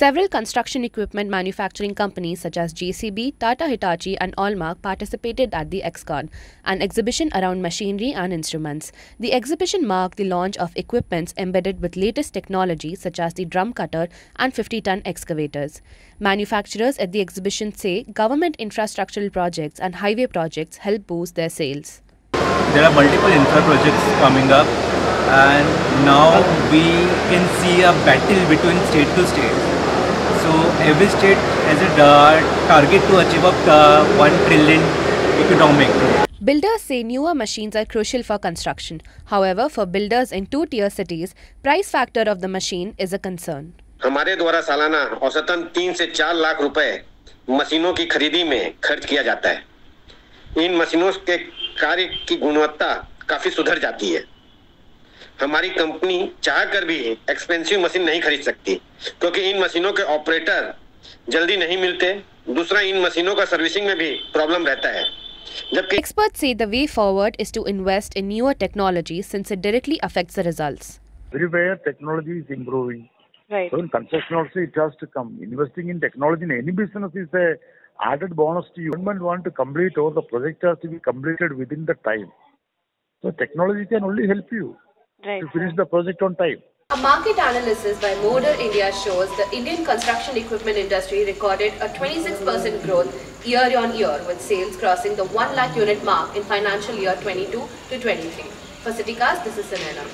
Several construction equipment manufacturing companies such as JCB, Tata Hitachi and Allmark participated at the Excon, an exhibition around machinery and instruments. The exhibition marked the launch of equipments embedded with latest technology such as the drum cutter and 50-ton excavators. Manufacturers at the exhibition say government infrastructural projects and highway projects help boost their sales. There are multiple infra projects coming up, and now we can see a battle between state to state. So every state has a target to achieve up the 1 trillion economic. Builders say newer machines are crucial for construction. However, for builders in two-tier cities, price factor of the machine is a concern. हमारे द्वारा सालाना औसतन 3 से 4 लाख रुपए मशीनों की खरीदी में खर्च किया जाता है। इन मशीनों के कार्य की गुणवत्ता काफी सुधर जाती है। हमारी कंपनी चाहकर भी एक्सपेंसिव मशीन नहीं खरीद सकती, क्योंकि इन मशीनों के ऑपरेटर जल्दी नहीं मिलते। दूसरा, इन मशीनों का सर्विसिंग में भी प्रॉब्लम रहता है। जबकि experts say the way forward is to invest in newer technology since it directly affects the results. Everywhere technology is improving. Right. So in construction also it has to come. Investing in technology in any business is a added bonus to you. Government want to complete, or the project has to be completed within the time. So technology can only help you to finish the project on time. A market analysis by Model India shows the Indian construction equipment industry recorded a 26% growth year-on-year, with sales crossing the 1 lakh unit mark in financial year 22 to 23. For CityCast, this is Sunayana.